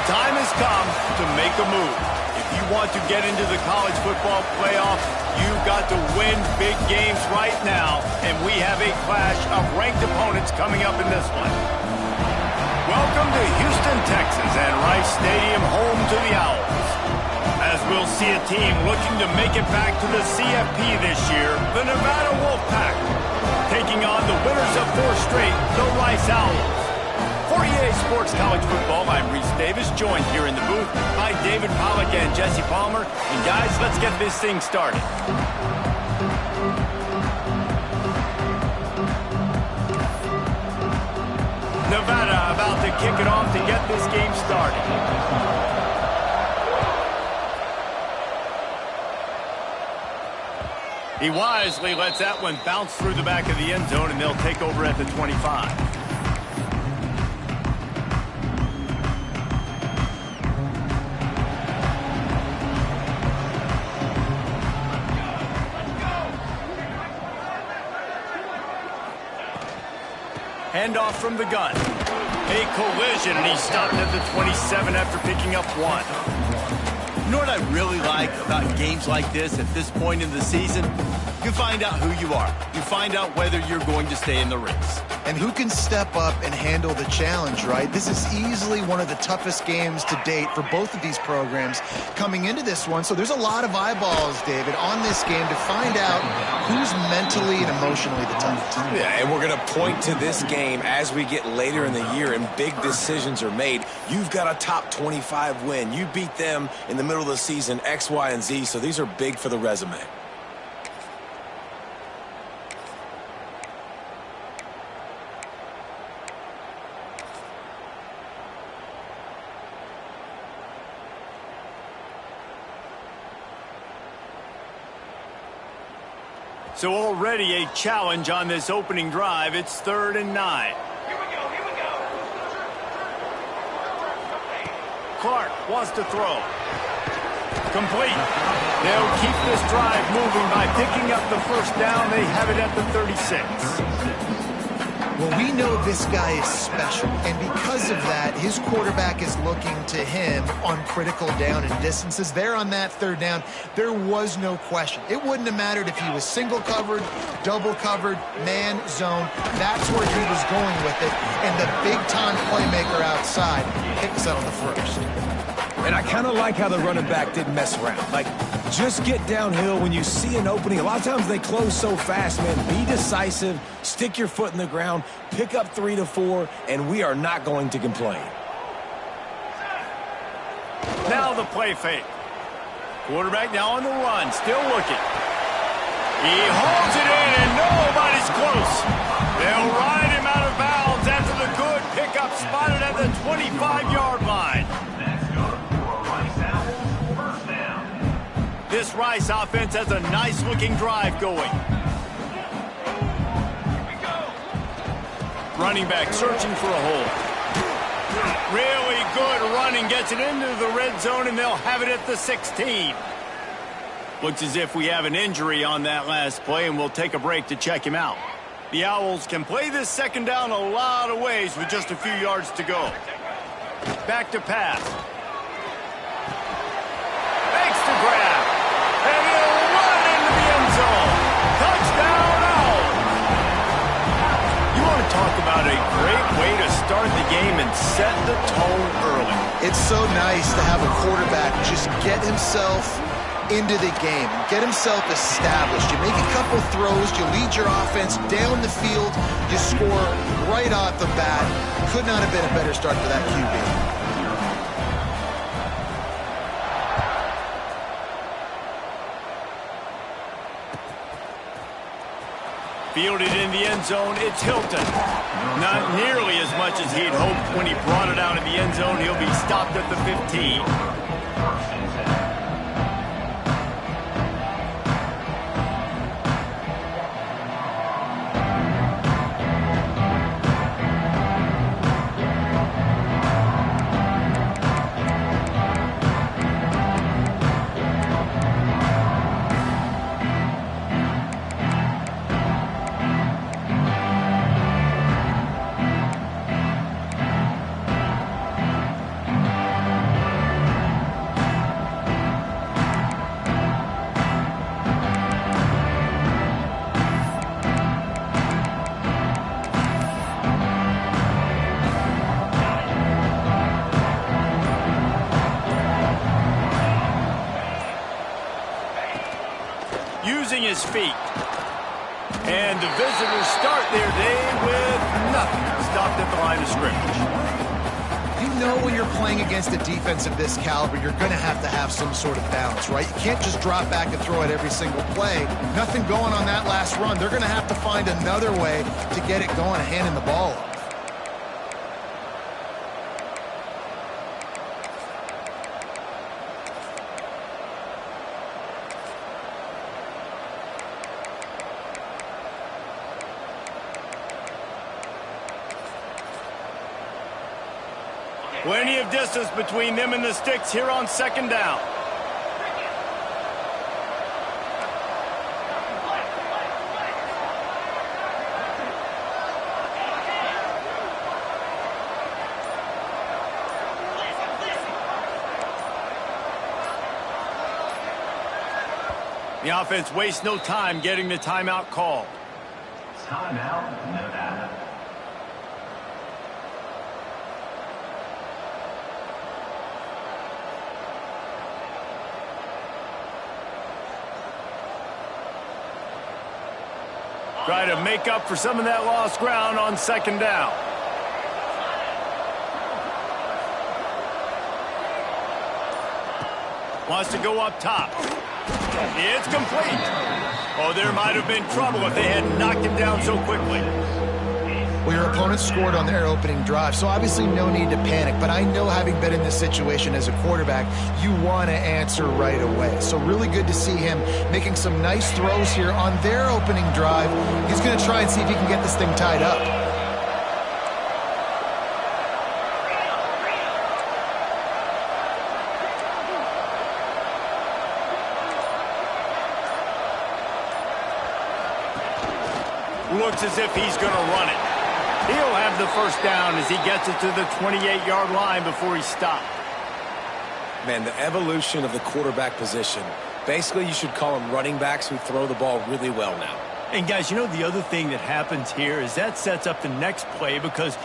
The time has come to make a move. If you want to get into the college football playoff, you've got to win big games right now, and we have a clash of ranked opponents coming up in this one. Welcome to Houston, Texas, and Rice Stadium, home to the Owls. As we'll see a team looking to make it back to the CFP this year, the Nevada Wolfpack, taking on the winners of 4 straight, the Rice Owls. For EA Sports College Football, I'm Reese Davis, joined here in the booth by David Pollack and Jesse Palmer. And guys, let's get this thing started. Nevada about to kick it off to get this game started. He wisely lets that one bounce through the back of the end zone, and they'll take over at the 25. Handoff from the gun. A collision, and he stopped at the 27 after picking up 1. You know what I really like about games like this at this point in the season? You find out who you are. You find out whether you're going to stay in the race. And who can step up and handle the challenge, right? This is easily one of the toughest games to date for both of these programs coming into this one. So there's a lot of eyeballs, David, on this game to find out who's mentally and emotionally the toughest. Yeah, and we're going to point to this game as we get later in the year and big decisions are made. You've got a top 25 win. You beat them in the middle of the season, X, Y, and Z, so these are big for the resume. So already a challenge on this opening drive. It's 3rd and 9. Here we go. Clark wants to throw. Complete. They'll keep this drive moving by picking up the first down. They have it at the 36. Well, we know this guy is special, and because of that, his quarterback is looking to him on critical down and distances. There on that 3rd down, there was no question. It wouldn't have mattered if he was single covered, double covered, man, zone. That's where he was going with it, and the big-time playmaker outside picks up the first. And I kind of like how the running back didn't mess around. Like, just get downhill when you see an opening. A lot of times they close so fast, man. Be decisive, stick your foot in the ground, pick up 3 to 4, and we are not going to complain. Now the play fake. Quarterback now on the run, still looking. He holds it in, and nobody's close. They'll ride him out of bounds after the good pickup spotted at the 25-yard line. This Rice offense has a nice-looking drive going. Running back searching for a hole. Really good running, gets it into the red zone, and they'll have it at the 16. Looks as if we have an injury on that last play, and we'll take a break to check him out. The Owls can play this 2nd down a lot of ways with just a few yards to go. Back to pass. Makes the grab. And he'll run into the end zone. Touchdown, Owls. You want to talk about a great way to start the game and set the tone early. It's so nice to have a quarterback just get himself into the game, get himself established. You make a couple throws, you lead your offense down the field, you score right off the bat. Could not have been a better start for that QB. Fielded in the end zone, it's Hilton. Not nearly as much as he'd hoped when he brought it out of the end zone. He'll be stopped at the 15. feet. And the visitors start their day with nothing. Stopped at the line of scrimmage. You know when you're playing against a defense of this caliber, you're going to have some sort of balance, right? You can't just drop back and throw it every single play. Nothing going on that last run. They're going to have to find another way to get it going, handing the ball off. Plenty of distance between them and the sticks here on second down. The offense wastes no time getting the timeout called. Timeout, Nevada. Try to make up for some of that lost ground on second down. Wants to go up top. It's complete. Oh, there might have been trouble if they hadn't knocked him down so quickly. Well, your opponent scored on their opening drive, so obviously no need to panic. But I know, having been in this situation as a quarterback, you want to answer right away. So really good to see him making some nice throws here on their opening drive. He's going to try and see if he can get this thing tied up. Looks as if he's going to run it. He'll have the first down as he gets it to the 28-yard line before he stopped. Man, the evolution of the quarterback position. Basically, you should call them running backs who throw the ball really well now. And, guys, you know the other thing that happens here is that sets up the next play because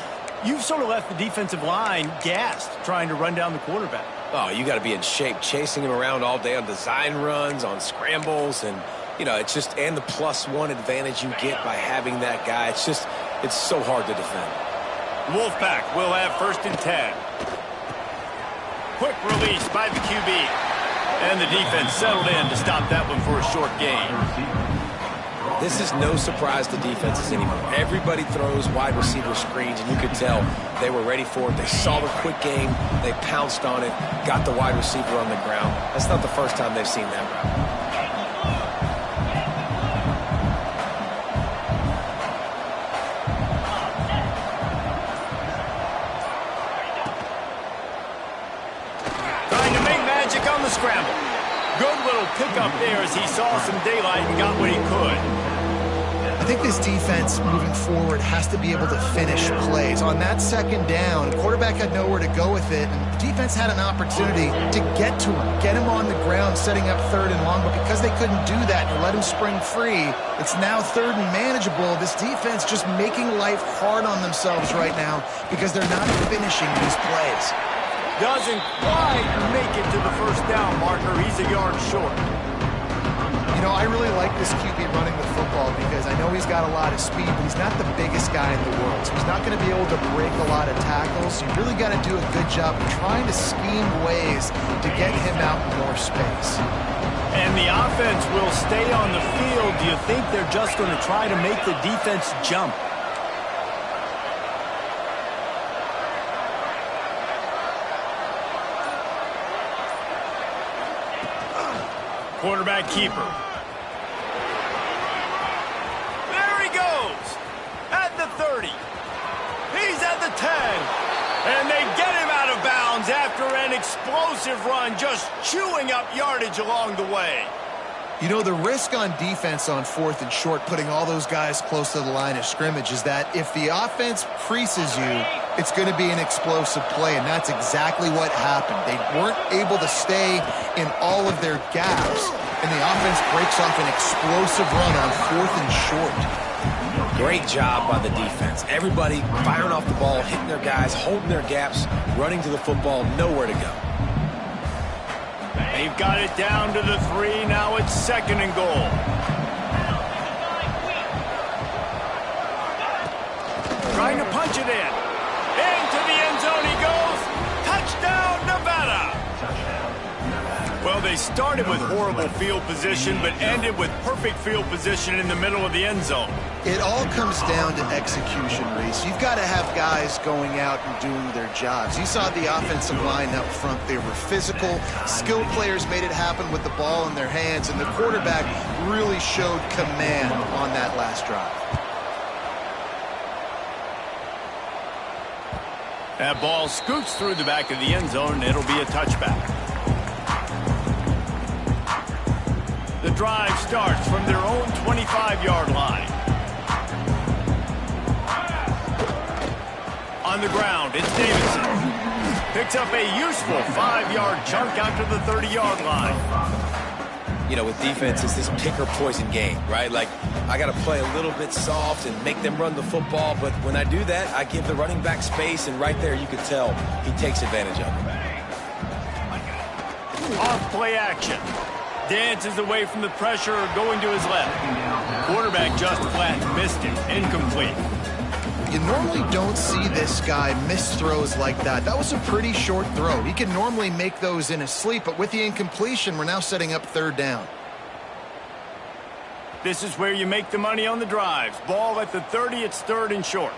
you've sort of left the defensive line gassed trying to run down the quarterback. Oh, you got to be in shape, chasing him around all day on design runs, on scrambles, and, you know, it's just, and the +1 advantage you get by having that guy. It's just, it's so hard to defend. Wolfpack will have 1st and 10. Quick release by the QB. And the defense settled in to stop that one for a short gain. This is no surprise to defenses anymore. Everybody throws wide receiver screens, and you could tell they were ready for it. They saw the quick game. They pounced on it, got the wide receiver on the ground. That's not the first time they've seen that route. On the scramble. Good little pickup there as he saw some daylight and got what he could. I think this defense moving forward has to be able to finish plays. On that second down, quarterback had nowhere to go with it, and the defense had an opportunity to get to him, get him on the ground, setting up 3rd and long, but because they couldn't do that and let him spring free, it's now 3rd and manageable. This defense just making life hard on themselves right now because they're not finishing these plays. Doesn't quite make it to the first down marker. He's a yard short. You know, I really like this QB running the football because I know he's got a lot of speed, but he's not the biggest guy in the world. So he's not going to be able to break a lot of tackles. So you really got to do a good job of trying to scheme ways to get him out in more space. And the offense will stay on the field. Do you think they're just going to try to make the defense jump? Quarterback keeper. There he goes. At the 30. He's at the 10. And they get him out of bounds after an explosive run, just chewing up yardage along the way. You know, the risk on defense on 4th and short, putting all those guys close to the line of scrimmage, is that if the offense creases you, it's going to be an explosive play, and that's exactly what happened. They weren't able to stay in all of their gaps, and the offense breaks off an explosive run on 4th and short. Great job by the defense. Everybody firing off the ball, hitting their guys, holding their gaps, running to the football, nowhere to go. They've got it down to the 3. Now it's 2nd and goal. punch it in. Into the end zone he goes. Touchdown, Nevada. Well, they started with horrible field position, but ended with perfect field position in the middle of the end zone. It all comes down to execution, Reese. You've got to have guys going out and doing their jobs. You saw the offensive line up front. They were physical. Skilled players made it happen with the ball in their hands, and the quarterback really showed command on that last drive. That ball scoots through the back of the end zone, and it'll be a touchback. The drive starts from their own 25-yard line. On the ground, it's Davidson. Picks up a useful 5-yard chunk out to the 30-yard line. You know, with defense, it's this pick or poison game, right? Like, I got to play a little bit soft and make them run the football, but when I do that, I give the running back space, and right there you can tell he takes advantage of it. Off play action. Dances away from the pressure, going to his left. Quarterback just flat missed it. Incomplete. You normally don't see this guy miss throws like that. That was a pretty short throw. He can normally make those in his sleep, but with the incompletion, we're now setting up third down. This is where you make the money on the drives. Ball at the 30, it's third and short.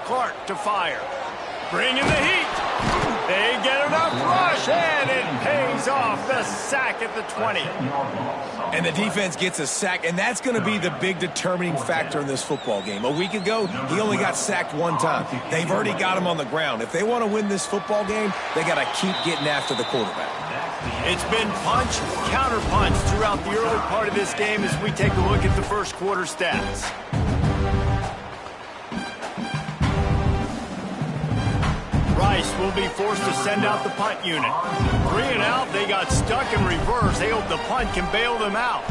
Clark to fire. Bringing the heat. They get enough rush, and it pays off. The sack at the 20. And the defense gets a sack, and that's going to be the big determining factor in this football game. A week ago, he only got sacked one time. They've already got him on the ground. If they want to win this football game, they got to keep getting after the quarterback. It's been punch, counter punch throughout the early part of this game as we take a look at the first quarter stats. Rice will be forced to send out the punt unit. 3 and out, they got stuck in reverse. They hope the punt can bail them out.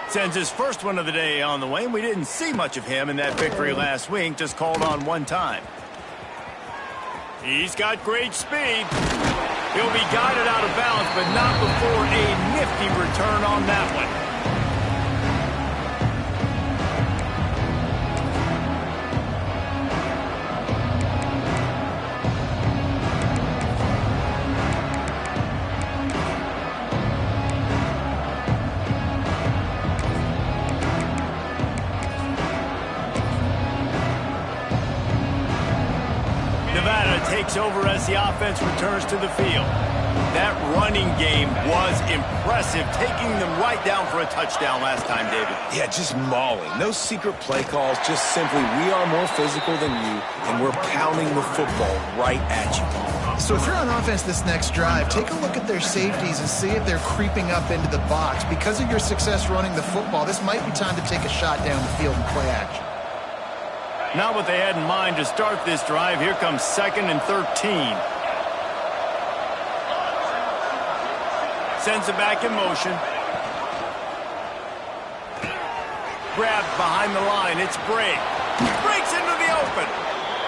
Sends his first one of the day on the way. We didn't see much of him in that victory last week, just called on one time. He's got great speed. He'll be guided out of bounds, but not before a nifty return on that one. Takes over as the offense returns to the field. That running game was impressive, taking them right down for a touchdown last time, David. Yeah, just mauling. No secret play calls, just simply we are more physical than you, and we're pounding the football right at you. So if you're on offense this next drive, take a look at their safeties and see if they're creeping up into the box. Because of your success running the football, this might be time to take a shot down the field and play action. Not what they had in mind to start this drive. Here comes 2nd and 13. Sends it back in motion. Grabbed behind the line. It's Brake. Breaks into the open.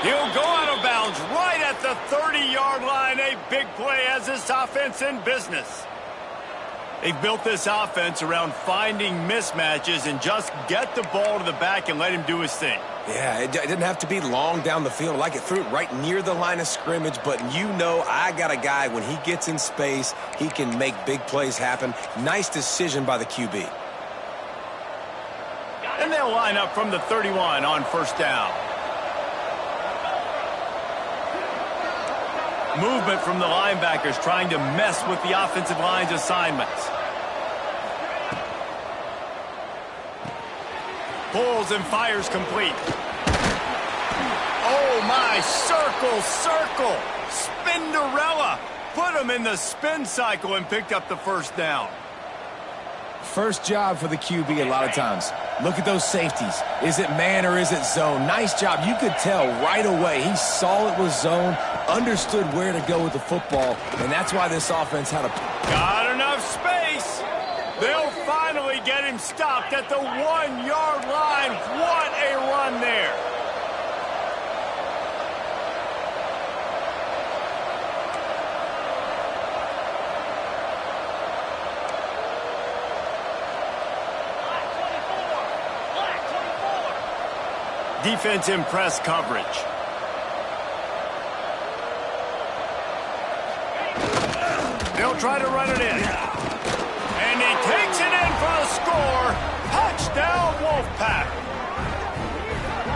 He'll go out of bounds right at the 30-yard line. A big play as this offense in business. They've built this offense around finding mismatches and just get the ball to the back and let him do his thing. Yeah, it didn't have to be long down the field. Like it threw it right near the line of scrimmage, but you know I got a guy, when he gets in space, he can make big plays happen. Nice decision by the QB. And they'll line up from the 31 on first down. Movement from the linebackers trying to mess with the offensive line's assignments. Pulls and fires complete. Oh, my. Circle. Spinderella. Put him in the spin cycle and picked up the first down. First job for the QB a lot of times. Look at those safeties. Is it man or is it zone? Nice job. You could tell right away. He saw it was zone, understood where to go with the football, and that's why this offense had a... Got enough space. They'll finally get him stopped at the 1-yard line. What a run there. Defense in press coverage. They'll try to run it in. And he takes it in for the score. Touchdown, Wolfpack.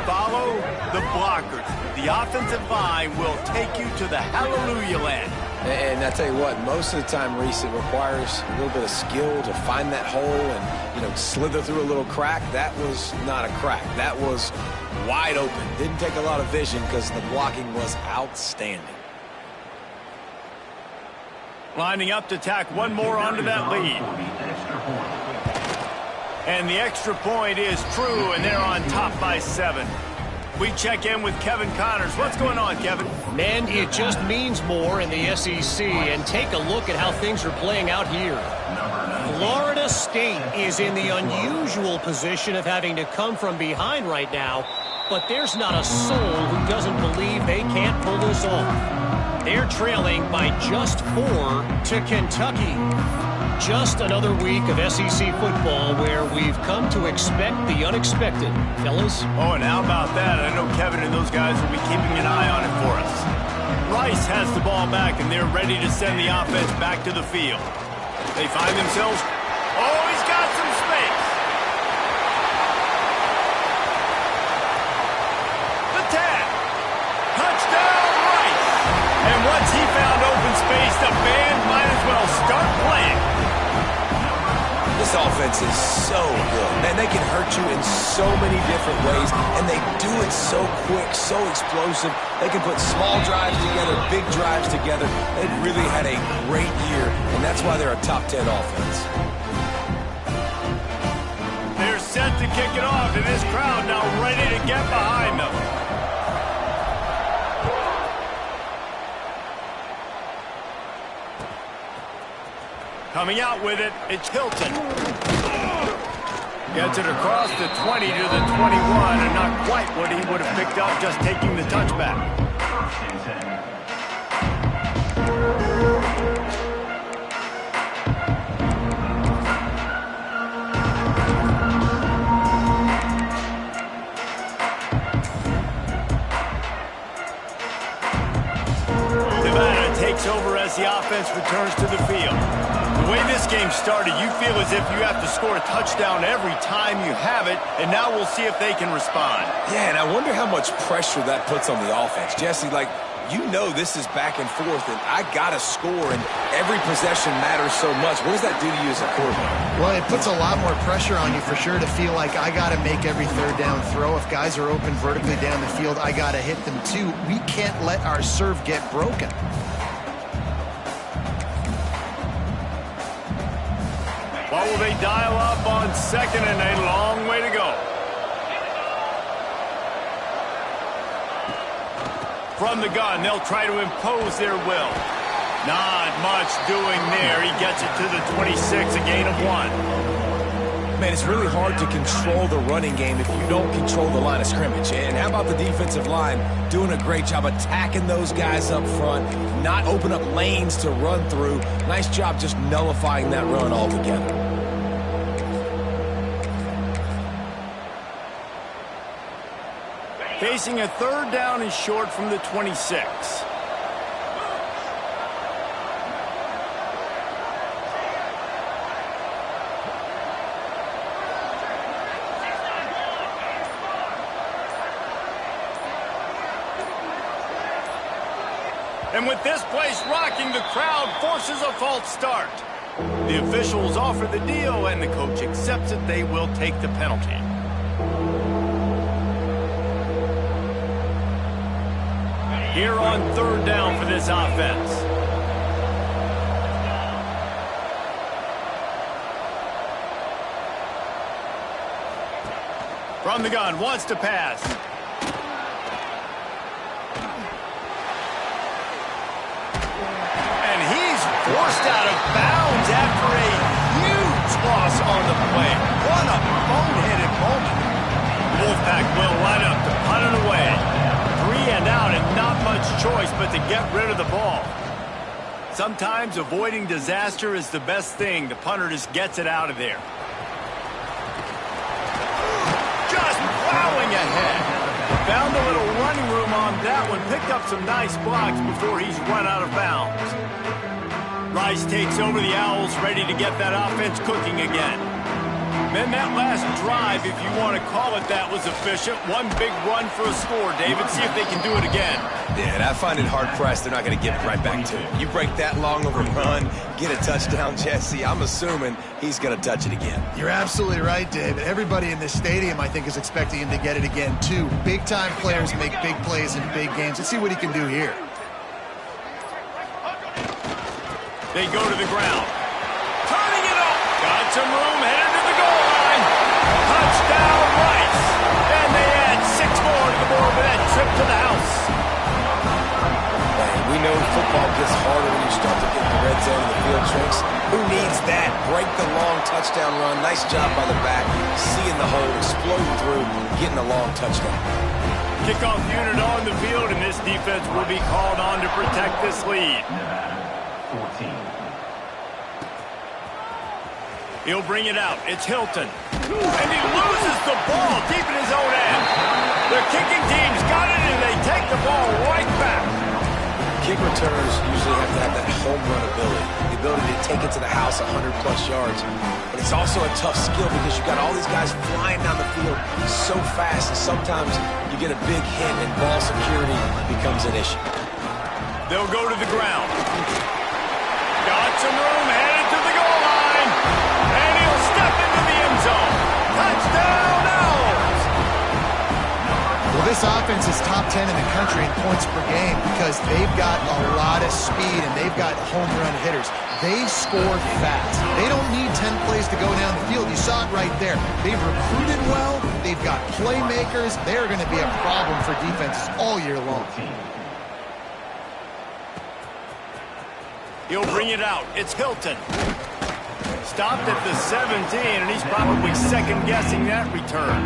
Follow the blockers. The offensive line will take you to the hallelujah land. And I tell you what, most of the time, Reese, it requires a little bit of skill to find that hole and, slither through a little crack. That was not a crack. That was wide open. Didn't take a lot of vision because the blocking was outstanding. Lining up to tack one more onto that lead. And the extra point is true, and they're on top by 7. We check in with Kevin Connors. What's going on, Kevin? Man, it just means more in the SEC, and take a look at how things are playing out here. Florida State is in the unusual position of having to come from behind right now, but there's not a soul who doesn't believe they can't pull this off. They're trailing by just 4 to Kentucky. Just another week of SEC football where we've come to expect the unexpected, fellas. Oh, and how about that? I know Kevin and those guys will be keeping an eye on it for us. Rice has the ball back, and they're ready to send the offense back to the field. They find themselves... Oh, he's got some space. The tag. Touchdown, Rice. And once he found open space, the band might as well start playing. This offense is so good. Man, they can hurt you in so many different ways, and they do it so quick, so explosive. They can put small drives together, big drives together. They've really had a great year, and that's why they're a top 10 offense. They're set to kick it off, and this crowd now ready to get behind them. Coming out with it, it's Hilton. Gets it across the 20 to the 21, and not quite what he would have picked up just taking the touchback. Nevada takes over as the offense returns to the field. The way this game started, you feel as if you have to score a touchdown every time you have it, and now we'll see if they can respond. Yeah, and I wonder how much pressure that puts on the offense. Jesse, this is back and forth, and I got to score, and every possession matters so much. What does that do to you as a quarterback? Well, it puts a lot more pressure on you for sure to feel like I got to make every third down throw. If guys are open vertically down the field, I got to hit them too. We can't let our serve get broken. What will they dial up on second, and a long way to go. From the gun, they'll try to impose their will. Not much doing there. He gets it to the 26, a gain of 1. Man, it's really hard to control the running game if you don't control the line of scrimmage. And how about the defensive line doing a great job attacking those guys up front, not open up lanes to run through. Nice job just nullifying that run altogether. Facing a third down and short from the 26. And with this place rocking, the crowd forces a false start. The officials offer the deal, and the coach accepts it. They will take the penalty. Here on third down for this offense. From the gun, wants to pass. And he's forced out of bounds after a huge loss on the play. What a boneheaded moment. The Wolfpack will line up to punt it away. 3 and out, and not much choice but to get rid of the ball. Sometimes avoiding disaster is the best thing. The punter just gets it out of there. Just plowing ahead. Found a little running room on that one. Picked up some nice blocks before he's run out of bounds. Rice takes over the Owls, ready to get that offense cooking again. Man, that last drive, if you want to call it that, was efficient. One big run for a score, David. See if they can do it again. Yeah, and I find it hard-pressed they're not going to give it right back to him. You break that long of a run, get a touchdown, Jesse, I'm assuming he's going to touch it again. You're absolutely right, David. Everybody in this stadium, I think, is expecting him to get it again, too. Big-time players make big plays in big games. Let's see what he can do here. They go to the ground. Turning it up. Got some room, headed to the goal line. Touchdown, Rice. And they add 6 more to the board with that trip to the house. Man, we know football gets harder when you start to get the red zone and the field tricks. Who needs that? Break the long touchdown run. Nice job by the back. Seeing the hole, explode through, getting a long touchdown. Kickoff unit on the field, and this defense will be called on to protect this lead. 14. He'll bring it out. It's Hilton. And he loses the ball deep in his own end. The kicking team's got it, and they take the ball right back. Kick returners usually have to have that home run ability, the ability to take it to the house 100-plus yards. But it's also a tough skill because you've got all these guys flying down the field so fast, and sometimes you get a big hit and ball security becomes an issue. They'll go to the ground. Got some room, headed to the goal line. And he'll step into the end zone. Touchdown, Owls! Well, this offense is top 10 in the country in points per game because they've got a lot of speed and they've got home run hitters. They score fast. They don't need 10 plays to go down the field. You saw it right there. They've recruited well. They've got playmakers. They're going to be a problem for defenses all year long. He'll bring it out. It's Hilton. Stopped at the 17, and he's probably second-guessing that return.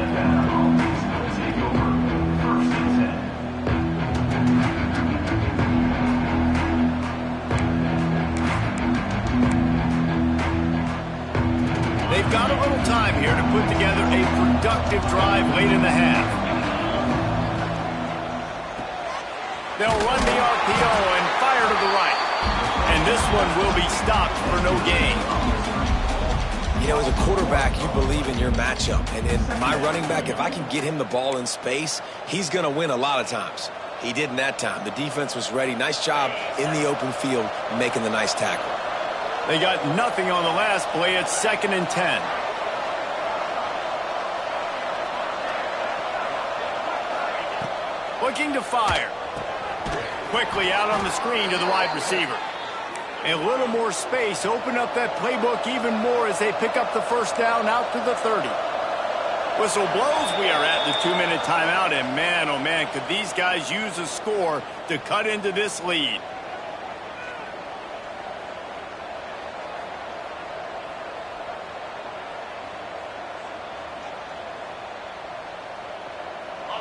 They've got a little time here to put together a productive drive late in the half. They'll run the RPO and fire to the right. And this one will be stopped for no gain. You know, as a quarterback, you believe in your matchup. And in my running back, if I can get him the ball in space, he's going to win a lot of times. He didn't that time. The defense was ready. Nice job in the open field making the nice tackle. They got nothing on the last play. It's 2nd and 10. Looking to fire. Quickly out on the screen to the wide receiver. A little more space. Open up that playbook even more as they pick up the first down out to the 30. Whistle blows. We are at the 2-minute timeout. And man, oh man, could these guys use a score to cut into this lead.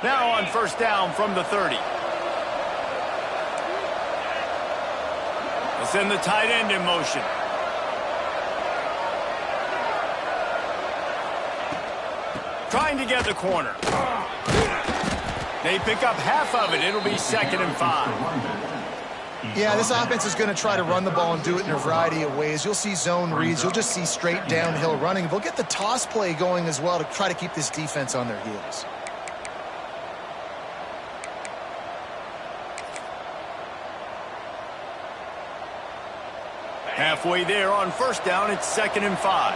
Now on first down from the 30. They send the tight end in motion. Trying to get the corner. They pick up half of it. It'll be 2nd and 5. Yeah, this offense is going to try to run the ball and do it in a variety of ways. You'll see zone reads. You'll just see straight downhill running. They'll get the toss play going as well to try to keep this defense on their heels. Halfway there on first down, it's 2nd and 5.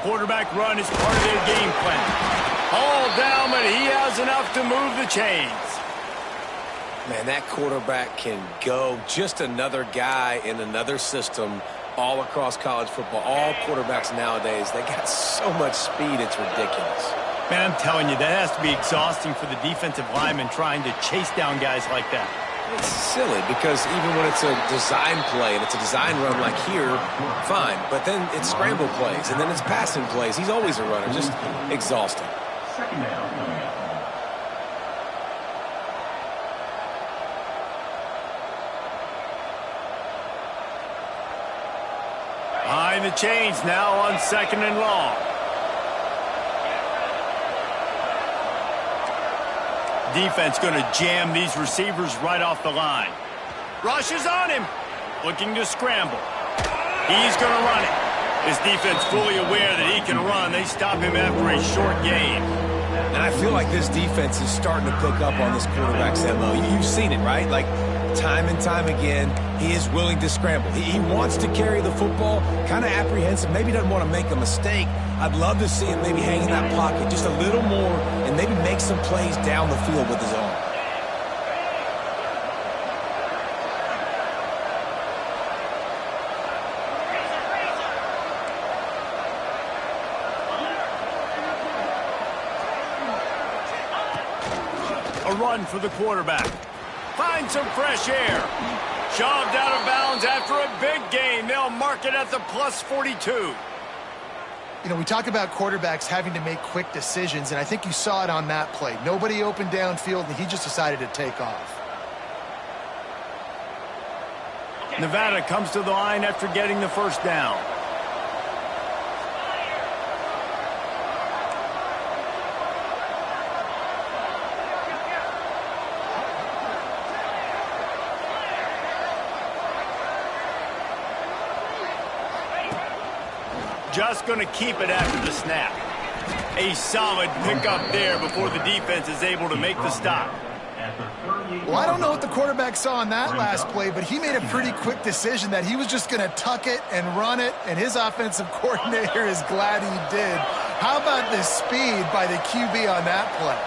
Quarterback run is part of their game plan. All down, but he has enough to move the chains. Man, that quarterback can go. Just another guy in another system all across college football. All quarterbacks nowadays, they got so much speed, it's ridiculous. Man, I'm telling you, that has to be exhausting for the defensive lineman trying to chase down guys like that. It's silly because even when it's a design play and it's a design run like here, fine. But then it's scramble plays and then it's passing plays. He's always a runner, just exhausting. Second down coming up. Behind the chains now on 2nd and long. Defense going to jam these receivers right off the line. Rushes on him. Looking to scramble. He's going to run it. His defense fully aware that he can run. They stop him after a short gain. And I feel like this defense is starting to pick up on this quarterback's MO. You've seen it, right? Like, time and time again, he is willing to scramble. He wants to carry the football, kind of apprehensive, maybe doesn't want to make a mistake. I'd love to see him maybe hang in that pocket just a little more and maybe make some plays down the field with his arm. A run for the quarterback. Find some fresh air. Shoved out of bounds after a big gain. They'll mark it at the plus 42. You know, we talk about quarterbacks having to make quick decisions, and I think you saw it on that play. Nobody opened downfield, and he just decided to take off. Nevada comes to the line after getting the first down. Just going to keep it after the snap. A solid pickup there before the defense is able to make the stop. Well, I don't know what the quarterback saw on that last play, but he made a pretty quick decision that he was just going to tuck it and run it, and his offensive coordinator is glad he did. How about the speed by the QB on that play?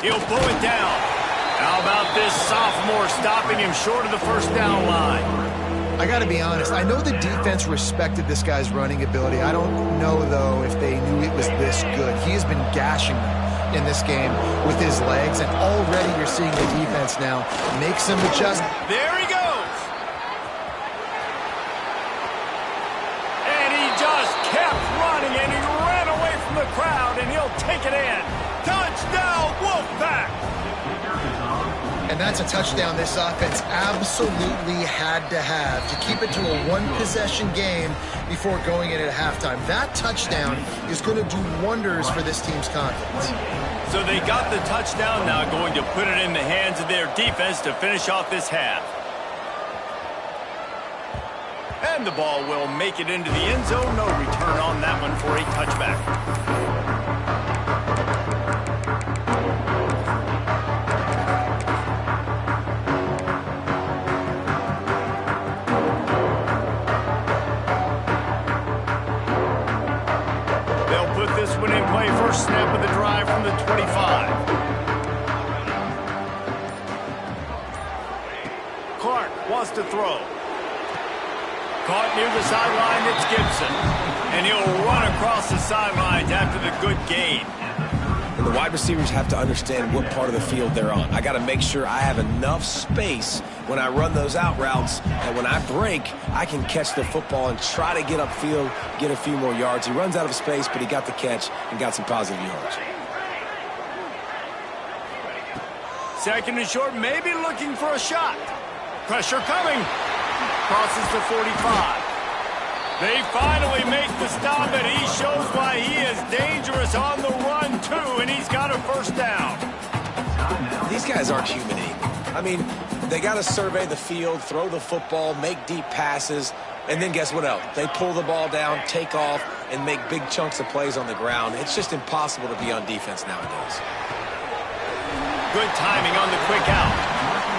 He'll pull it down. How about this sophomore stopping him short of the first down line? I got to be honest. I know the defense respected this guy's running ability. I don't know, though, if they knew it was this good. He has been gashing them in this game with his legs, and already you're seeing the defense now make some adjustments. There he goes. And he just kept running, and he ran away from the crowd, and he'll take it in. Touchdown, Wolfpack! And that's a touchdown this offense absolutely had to have to keep it to a one-possession game before going in at halftime. That touchdown is going to do wonders for this team's confidence. So they got the touchdown, now going to put it in the hands of their defense to finish off this half. And the ball will make it into the end zone. No return on that one for a touchback. This one in play, first snap of the drive from the 25. Clark wants to throw. Caught near the sideline, it's Gibson. And he'll run across the sidelines after the good gain. And the wide receivers have to understand what part of the field they're on. I got to make sure I have enough space when I run those out routes, and when I break, I can catch the football and try to get upfield, get a few more yards. He runs out of space, but he got the catch and got some positive yards. Second and short, maybe looking for a shot. Pressure coming. Crosses to 45. They finally make the stop, and he shows why he is dangerous on the run, too, and he's got a first down. These guys aren't human ink. I mean, they got to survey the field, throw the football, make deep passes, and then guess what else? They pull the ball down, take off, and make big chunks of plays on the ground. It's just impossible to be on defense nowadays. Good timing on the quick out.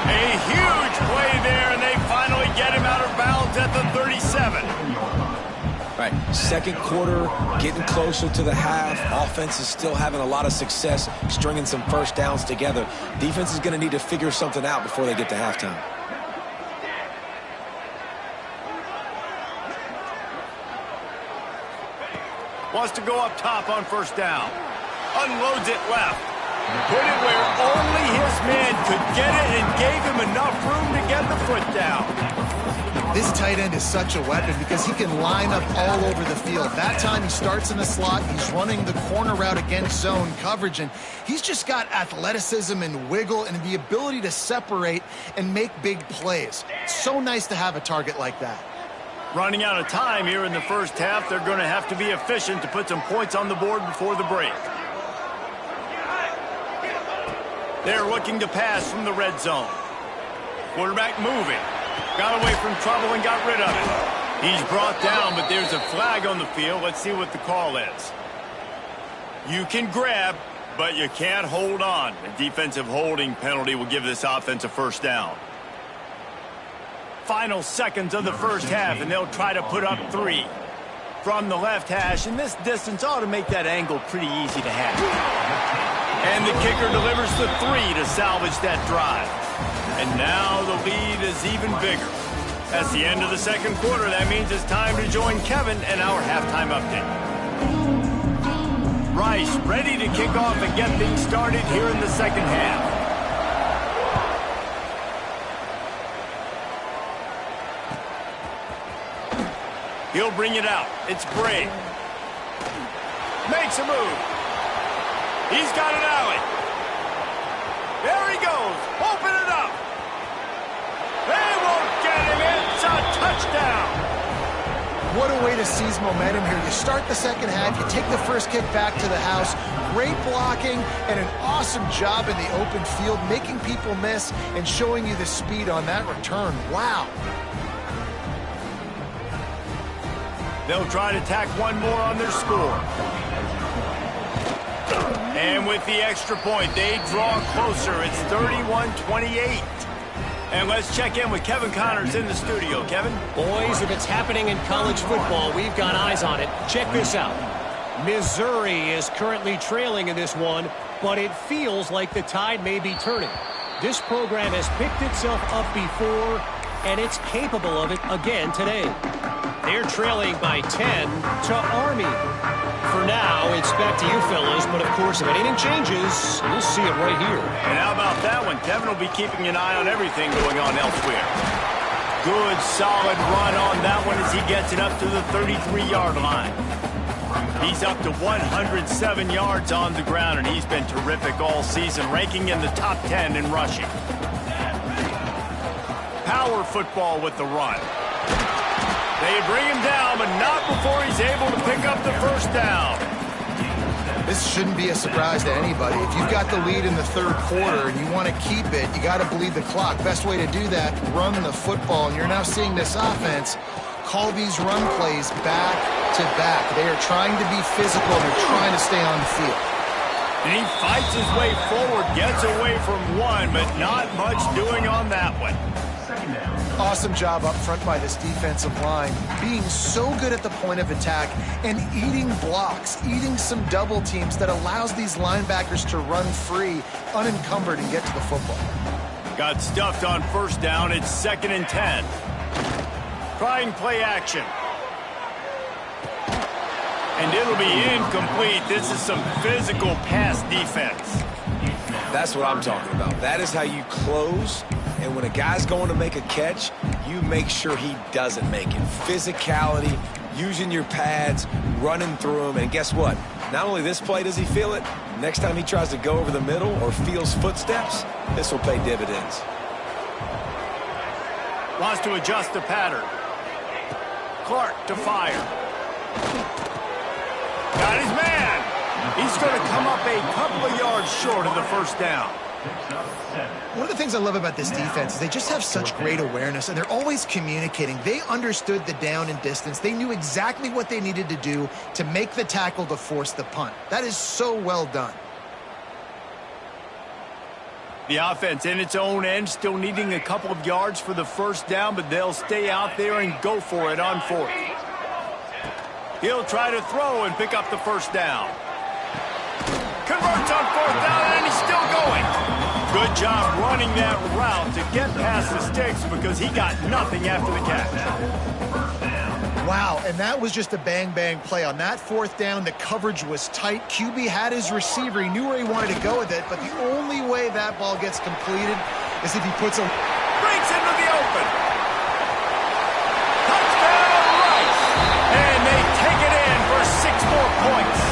A huge play there, and they finally get him out of bounds at the 37. Right, second quarter, getting closer to the half. Offense is still having a lot of success stringing some first downs together. Defense is going to need to figure something out before they get to halftime. Wants to go up top on first down. Unloads it left. Put it where only his man could get it and gave him enough room to get the foot down. This tight end is such a weapon because he can line up all over the field. That time he starts in the slot, he's running the corner route against zone coverage, and he's just got athleticism and wiggle and the ability to separate and make big plays. It's so nice to have a target like that. Running out of time here in the first half. They're going to have to be efficient to put some points on the board before the break. They're looking to pass from the red zone. Quarterback moving. Got away from trouble and got rid of it. He's brought down, but there's a flag on the field. Let's see what the call is. You can grab, but you can't hold on. A defensive holding penalty will give this offense a first down. Final seconds of the first half, and they'll try to put up 3. From the left hash, and this distance ought to make that angle pretty easy to have. And the kicker delivers the 3 to salvage that drive. And now the lead is even bigger. That's the end of the second quarter. That means it's time to join Kevin and our halftime update. Rice ready to kick off and get things started here in the second half. He'll bring it out. It's Bray. Makes a move. He's got an alley. There he goes. Open it up. They won't get him. It's a touchdown. What a way to seize momentum here. You start the second half, you take the first kick back to the house. Great blocking and an awesome job in the open field, making people miss and showing you the speed on that return. Wow. They'll try to tack one more on their score. And with the extra point, they draw closer. It's 31-28. And let's check in with Kevin Connors in the studio. Kevin? Boys, if it's happening in college football, we've got eyes on it. Check this out. Missouri is currently trailing in this one, but it feels like the tide may be turning. This program has picked itself up before, and it's capable of it again today. They're trailing by 10 to Army. For now, it's back to you fellas, but of course, if anything changes, you'll see it right here. And how about that one? Kevin will be keeping an eye on everything going on elsewhere. Good, solid run on that one as he gets it up to the 33-yard line. He's up to 107 yards on the ground, and he's been terrific all season, ranking in the top 10 in rushing. Power football with the run. They bring him down, but not before he's able to pick up the first down. This shouldn't be a surprise to anybody. If you've got the lead in the third quarter and you want to keep it, you got to bleed the clock. Best way to do that, run the football. And you're now seeing this offense call these run plays back to back. They are trying to be physical. They're trying to stay on the field. And he fights his way forward, gets away from one, but not much doing on that one. Awesome job up front by this defensive line, being so good at the point of attack and eating blocks, eating some double teams that allows these linebackers to run free, unencumbered, and get to the football. Got stuffed on first down. It's 2nd and 10. Trying play action. And it'll be incomplete. This is some physical pass defense. That's what I'm talking about. That is how you close. And when a guy's going to make a catch, you make sure he doesn't make it. Physicality, using your pads, running through them. And guess what? Not only this play does he feel it, next time he tries to go over the middle or feels footsteps, this will pay dividends. Wants to adjust the pattern. Clark to fire. Got his man. He's going to come up a couple of yards short of the first down. One of the things I love about this defense is they just have such great awareness, and they're always communicating. They understood the down and distance. They knew exactly what they needed to do to make the tackle to force the punt. That is so well done. The offense in its own end, still needing a couple of yards for the first down, but they'll stay out there and go for it on 4th. He'll try to throw and pick up the first down. Converts on 4th down, and he's still going. Good job running that route to get past the sticks because he got nothing after the catch. Wow, and that was just a bang-bang play. On that 4th down, the coverage was tight. QB had his receiver. He knew where he wanted to go with it, but the only way that ball gets completed is if he puts a... Breaks into the open. Touchdown, Rice. And they take it in for 6 more points.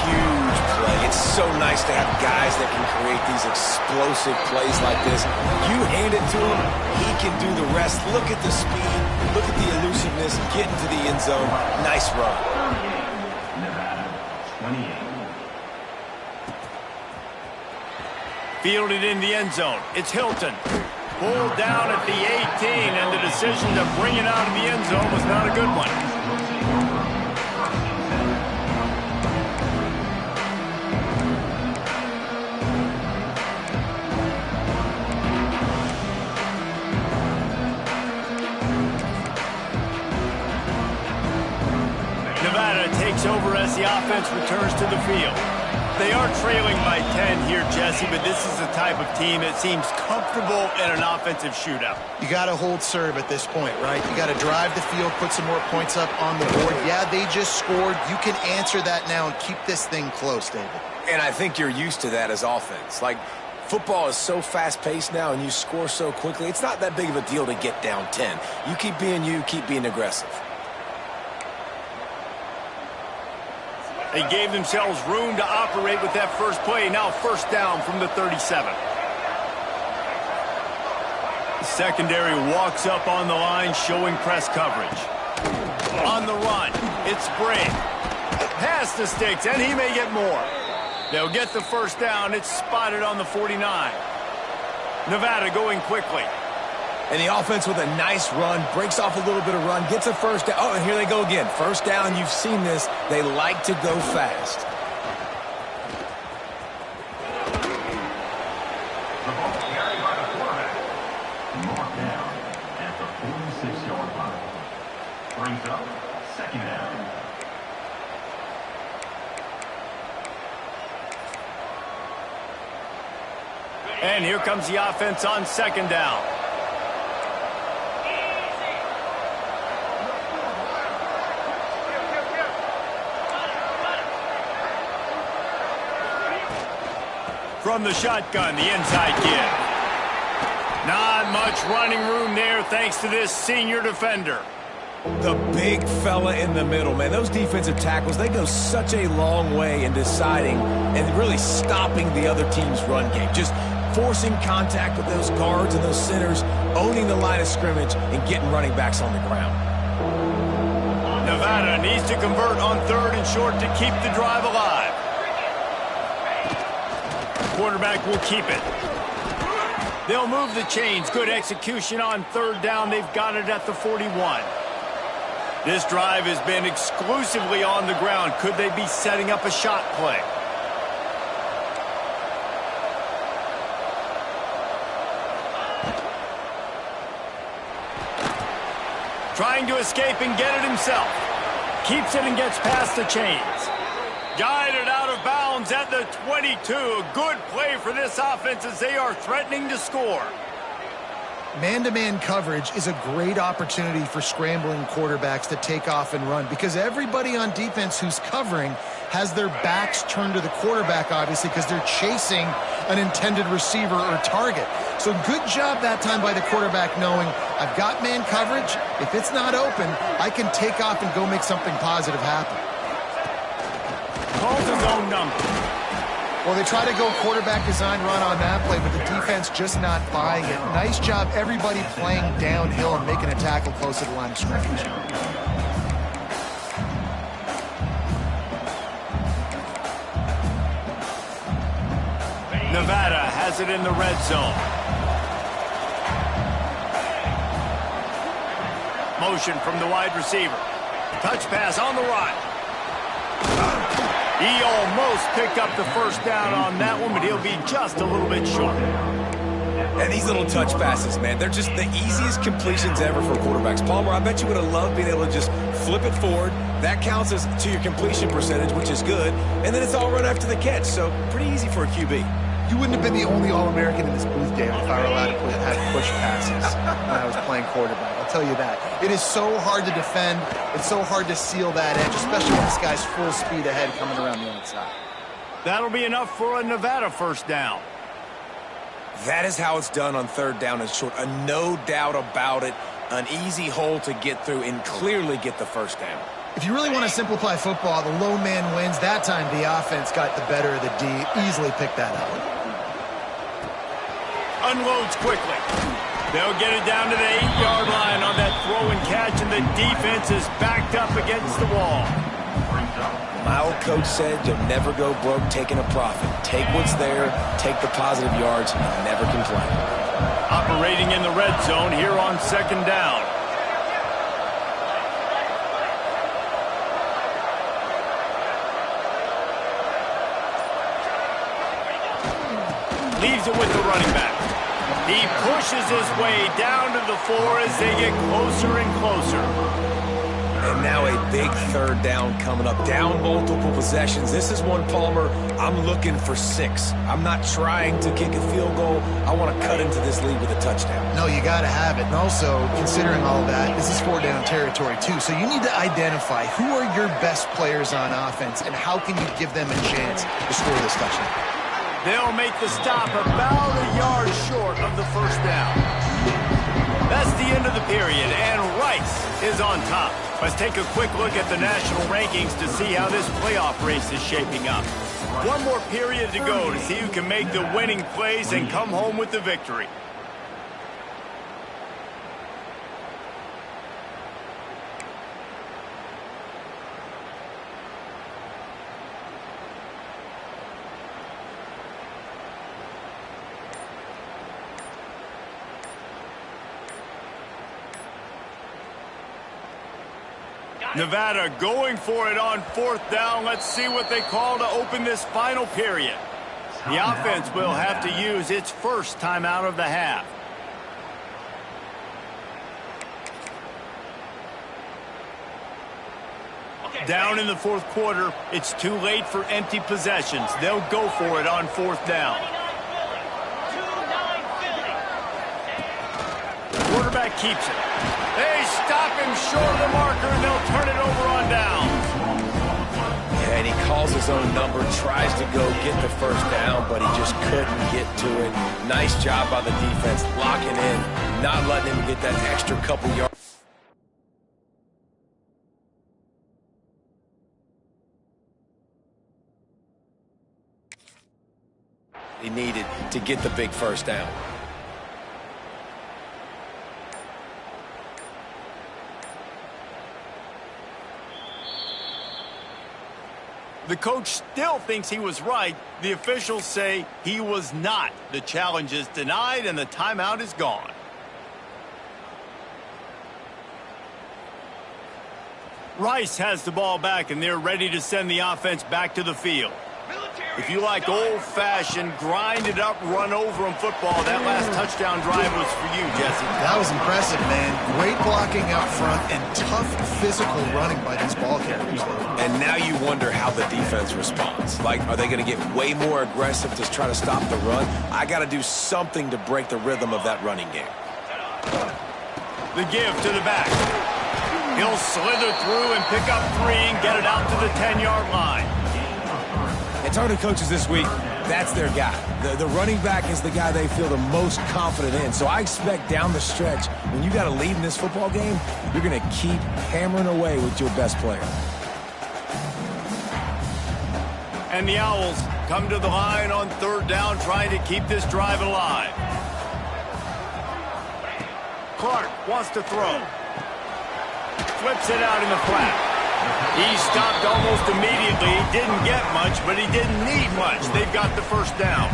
Huge play. It's so nice to have guys that can create these explosive plays like this. You hand it to him, he can do the rest. Look at the speed, look at the elusiveness, get into the end zone. Nice run. 38, Nevada, 28. Fielded in the end zone. It's Hilton. Pulled down at the 18, and the decision to bring it out of the end zone was not a good one. Nevada takes over as the offense returns to the field. They are trailing by 10 here, Jesse, but this is the type of team that seems comfortable in an offensive shootout. You got to hold serve at this point, right? You got to drive the field, put some more points up on the board. Yeah, they just scored. You can answer that now and keep this thing close, David. And I think you're used to that as offense. Like, football is so fast-paced now and you score so quickly, it's not that big of a deal to get down 10. You, keep being aggressive. They gave themselves room to operate with that first play. Now first down from the 37. The secondary walks up on the line, showing press coverage. On the run, it's Briggs. Past the sticks, and he may get more. They'll get the first down. It's spotted on the 49. Nevada going quickly. And the offense with a nice run, breaks off a little bit of run, gets a first down. Oh, and here they go again. First down, you've seen this. They like to go fast. The ball carried by the quarterback. Marked down at the 46-yard line. Brings up second down. And here comes the offense on second down. From the shotgun, the inside give. Not much running room there thanks to this senior defender. The big fella in the middle, man. Those defensive tackles, they go such a long way in deciding and really stopping the other team's run game. Just forcing contact with those guards and those centers, owning the line of scrimmage, and getting running backs on the ground. Nevada needs to convert on third and short to keep the drive alive. Quarterback will keep it. They'll move the chains. Good execution on third down. They've got it at the 41. This drive has been exclusively on the ground. Could they be setting up a shot play? Trying to escape and get it himself. Keeps it and gets past the chains. Guided out of bounds at the 22. A good play for this offense as they are threatening to score. Man-to-man coverage is a great opportunity for scrambling quarterbacks to take off and run because everybody on defense who's covering has their backs turned to the quarterback, obviously, because they're chasing an intended receiver or target. So good job that time by the quarterback knowing I've got man coverage. If it's not open, I can take off and go make something positive happen. Calls his own number. Well, they try to go quarterback design run on that play, but the defense just not buying it. Nice job, everybody playing downhill and making a tackle close to the line of scrimmage. Nevada has it in the red zone. Motion from the wide receiver. Touch pass on the run. He almost picked up the first down on that one, but he'll be just a little bit short. And these little touch passes, man, they're just the easiest completions ever for quarterbacks. Palmer, I bet you would have loved being able to just flip it forward. That counts as to your completion percentage, which is good. And then it's all run after the catch, so pretty easy for a QB. You wouldn't have been the only All-American in this booth, David, if I were allowed to have push passes when I was playing quarterback. I'll tell you that. It is so hard to defend. It's so hard to seal that edge, especially when this guy's full speed ahead coming around the outside. That'll be enough for a Nevada first down. That is how it's done on third down and short. No doubt about it. An easy hole to get through and clearly get the first down. If you really want to simplify football, the low man wins. That time the offense got the better of the D. Easily picked that up. unloads quickly. They'll get it down to the 8-yard line on that throw and catch, and the defense is backed up against the wall. My old coach said you'll never go broke taking a profit. Take what's there, take the positive yards, and never complain. Operating in the red zone here on 2nd down. Leaves it with the running back. He pushes his way down to the 4 as they get closer and closer. And now a big 3rd down coming up. Down multiple possessions. This is one, Palmer, I'm looking for 6. I'm not trying to kick a field goal. I want to cut into this lead with a touchdown. No, you got to have it. And also, considering all that, this is 4-down territory too. So you need to identify who are your best players on offense and how can you give them a chance to score this touchdown. They'll make the stop about a yard short of the 1st down. That's the end of the period, and Rice is on top. Let's take a quick look at the national rankings to see how this playoff race is shaping up. One more period to go to see who can make the winning plays and come home with the victory. Nevada going for it on 4th down. Let's see what they call to open this final period. The offense will have to use its first timeout of the half. Down in the 4th quarter, it's too late for empty possessions. They'll go for it on 4th down. Quarterback keeps it. They stop him short of the marker, and they'll turn it over on down. Yeah, and he calls his own number, tries to go get the 1st down, but he just couldn't get to it. Nice job by the defense, locking in, not letting him get that extra couple yards. He needed to get the big 1st down. The coach still thinks he was right. The officials say he was not. The challenge is denied, and the timeout is gone. Rice has the ball back, and they're ready to send the offense back to the field. If you like old-fashioned, grind-it-up, run-over-'em football, that last touchdown drive was for you, Jesse. That was impressive, man. Great blocking out front and tough physical running by these ball carriers. And now you wonder how the defense responds. Like, are they going to get way more aggressive to try to stop the run? I got to do something to break the rhythm of that running game. The give to the back. He'll slither through and pick up 3 and get it out to the 10-yard line. And talking to coaches this week, that's their guy. The running back is the guy they feel the most confident in. So I expect down the stretch, when you got a lead in this football game, you're going to keep hammering away with your best player. And the Owls come to the line on 3rd down, trying to keep this drive alive. Clark wants to throw. Flips it out in the flat. He stopped almost immediately. Didn't get much, but he didn't need much. They've got the 1st down.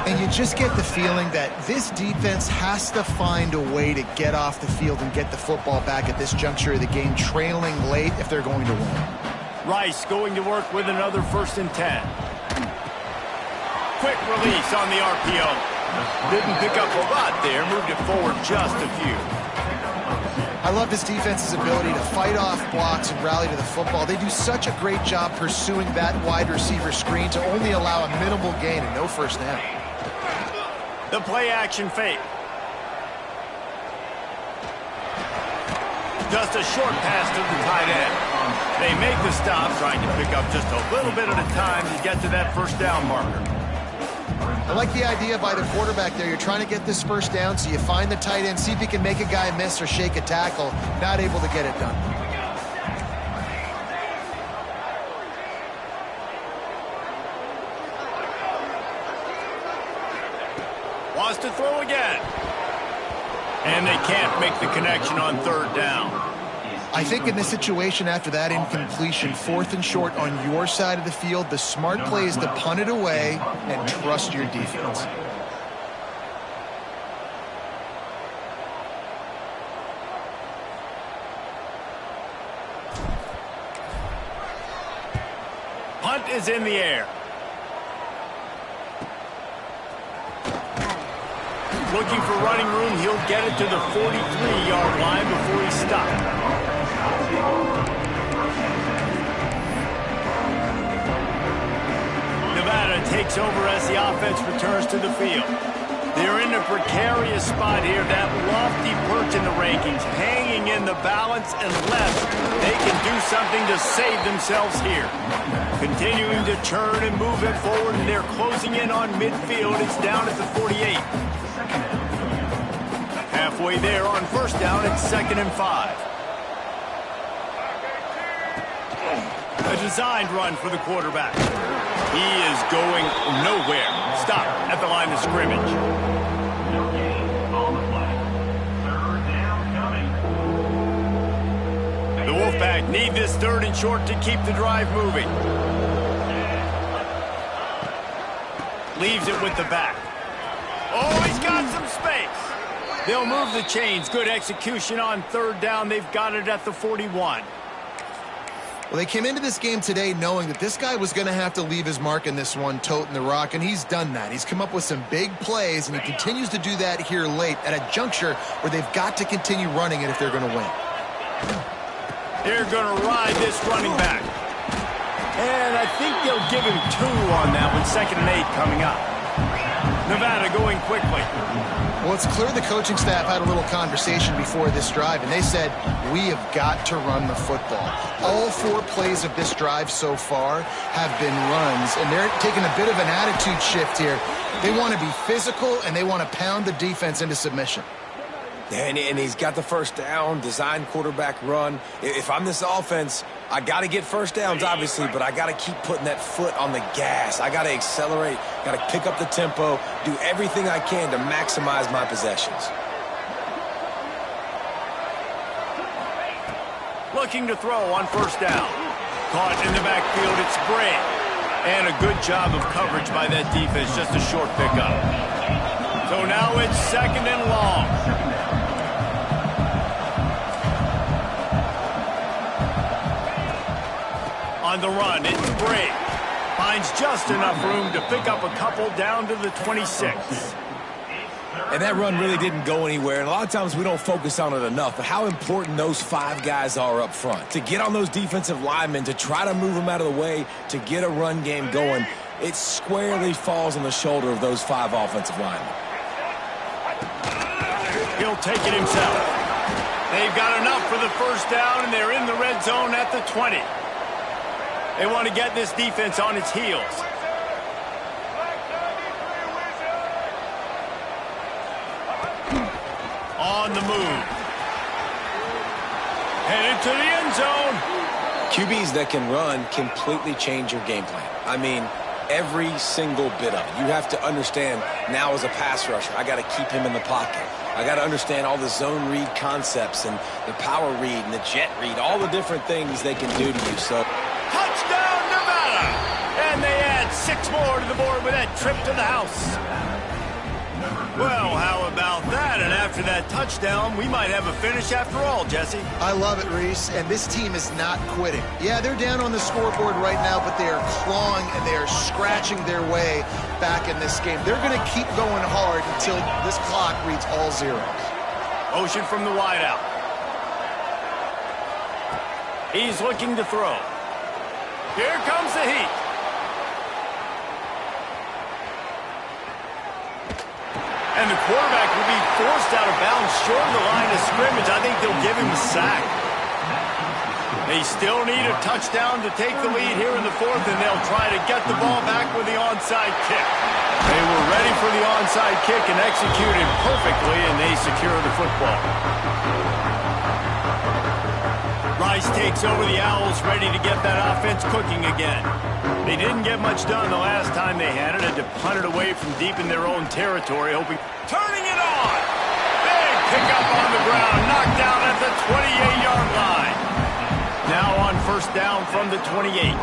And you just get the feeling that this defense has to find a way to get off the field and get the football back at this juncture of the game, trailing late if they're going to win. Rice going to work with another 1st and 10. Quick release on the RPO. Didn't pick up a lot there. Moved it forward just a few. I love this defense's ability to fight off blocks and rally to the football. They do such a great job pursuing that wide receiver screen to only allow a minimal gain and no 1st down. The play action fake. Just a short pass to the tight end. They make the stop, trying to pick up just a little bit at a time to get to that 1st down marker. I like the idea by the quarterback there. You're trying to get this 1st down, so you find the tight end, see if he can make a guy miss or shake a tackle. Not able to get it done. has to throw again. And they can't make the connection on third down. I think in this situation after that incompletion, 4th and short on your side of the field, the smart play is to punt it away and trust your defense. Punt is in the air. Looking for running room, he'll get it to the 43-yard line before he stops. Nevada takes over as the offense returns to the field. They're in a precarious spot here, that lofty perch in the rankings, hanging in the balance unless they can do something to save themselves here. Continuing to turn and move it forward, and they're closing in on midfield. It's down at the 48. Halfway there on first down, it's 2nd and 5. A designed run for the quarterback. He is going nowhere. Stop at the line of scrimmage. No gain on the play. Third down coming. The Wolfpack need this 3rd and short to keep the drive moving. Leaves it with the back. Oh, he's got some space. They'll move the chains. Good execution on 3rd down. They've got it at the 41. Well, they came into this game today knowing that this guy was going to have to leave his mark in this one, toting the rock, and he's done that. He's come up with some big plays, and he continues to do that here late at a juncture where they've got to continue running it if they're going to win. They're going to ride this running back. And I think they'll give him 2 on that one, 2nd and 8 coming up. Nevada going quickly. Well, it's clear the coaching staff had a little conversation before this drive, and they said, we have got to run the football. All 4 plays of this drive so far have been runs, and they're taking a bit of an attitude shift here. They want to be physical, and they want to pound the defense into submission. And he's got the first down, design quarterback run. If I'm this offense, I got to get first downs, obviously, but I got to keep putting that foot on the gas. I got to accelerate, got to pick up the tempo, do everything I can to maximize my possessions. Looking to throw on first down. Caught in the backfield, it's Bray. And a good job of coverage by that defense, just a short pickup. So now it's 2nd and long. On the run, it's Bray. Finds just enough room to pick up a couple down to the 26. And that run really didn't go anywhere, and a lot of times we don't focus on it enough, but how important those 5 guys are up front. To get on those defensive linemen, to try to move them out of the way, to get a run game going, it squarely falls on the shoulder of those 5 offensive linemen. He'll take it himself. They've got enough for the first down, and they're in the red zone at the 20. They want to get this defense on its heels. On the move. Headed to the end zone. QBs that can run completely change your game plan. I mean, every single bit of it. You have to understand now as a pass rusher, I got to keep him in the pocket. I got to understand all the zone read concepts and the power read and the jet read, all the different things they can do to you. So, touchdown, Nevada! And they add 6 more to the board with that trip to the house. Well, how about that? And after that touchdown, we might have a finish after all, Jesse. I love it, Reese, and this team is not quitting. Yeah, they're down on the scoreboard right now, but they are clawing and they are scratching their way back in this game. They're going to keep going hard until this clock reads all zeros. Motion from the wideout. He's looking to throw. Here comes the heat. And the quarterback will be forced out of bounds short of the line of scrimmage. I think they'll give him a sack. They still need a touchdown to take the lead here in the 4th, and they'll try to get the ball back with the onside kick. They were ready for the onside kick and executed perfectly, and they secure the football. Nice takes over the Owls, ready to get that offense cooking again. They didn't get much done the last time they had it. Had to punt it away from deep in their own territory, hoping... Turning it on! Big pickup on the ground, knocked down at the 28-yard line. Now on first down from the 28.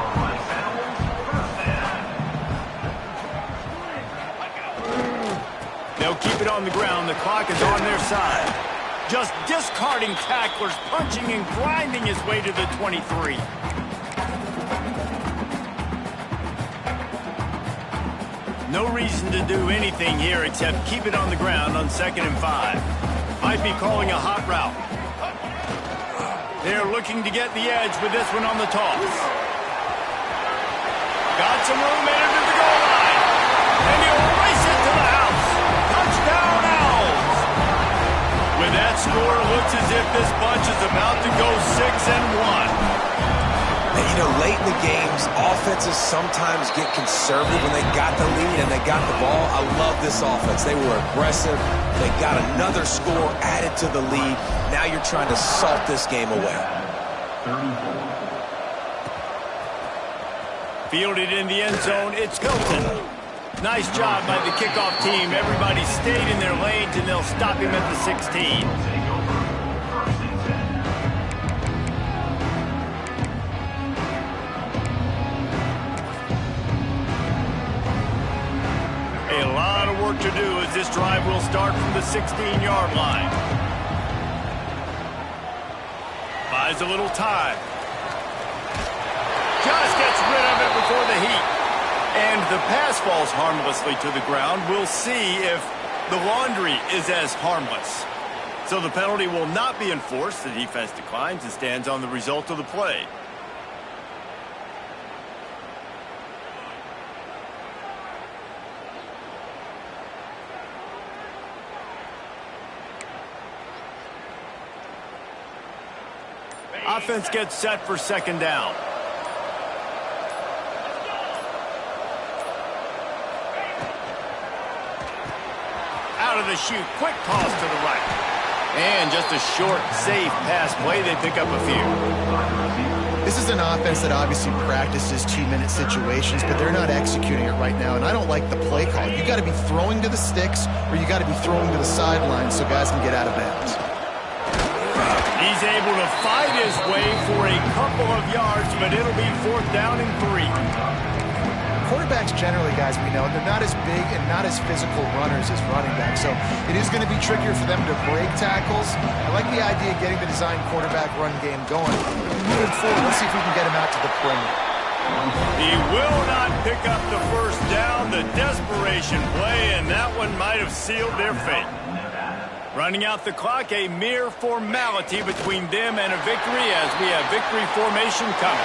They'll keep it on the ground. The clock is on their side. Just discarding tacklers, punching and grinding his way to the 23. No reason to do anything here except keep it on the ground on 2nd and 5. Might be calling a hot route. They're looking to get the edge with this one on the toss. Got some room headed to the goal line. And he'll race it to the house. Touchdown, Owls. With that score, it looks as if this bunch is about to go 6-1. And, you know, late in the games, offenses sometimes get conservative when they got the lead and they got the ball. I love this offense. They were aggressive. They got another score added to the lead. Now you're trying to salt this game away. Fielded in the end zone, it's Hilton. Nice job by the kickoff team. Everybody stayed in their lanes, and they'll stop him at the 16. A lot of work to do as this drive will start from the 16-yard line. Buys a little time. Just gets rid of it before the heat. And the pass falls harmlessly to the ground. We'll see if the laundry is as harmless. So the penalty will not be enforced. The defense declines and stands on the result of the play. Offense gets set for 2nd down. Out of the chute, quick toss to the right. And just a short, safe pass play. They pick up a few. This is an offense that obviously practices 2-minute situations, but they're not executing it right now, and I don't like the play call. You got to be throwing to the sticks, or you got to be throwing to the sideline so guys can get out of bounds. He's able to fight his way for a couple of yards, but it'll be 4th down and 3. Quarterbacks generally, guys, we know, they're not as big and not as physical runners as running backs, so it is going to be trickier for them to break tackles. I like the idea of getting the design quarterback run game going. Moving forward, let's see if we can get him out to the perimeter. He will not pick up the first down. The desperation play, and that one might have sealed their fate. Running out the clock, a mere formality between them and a victory as we have victory formation coming.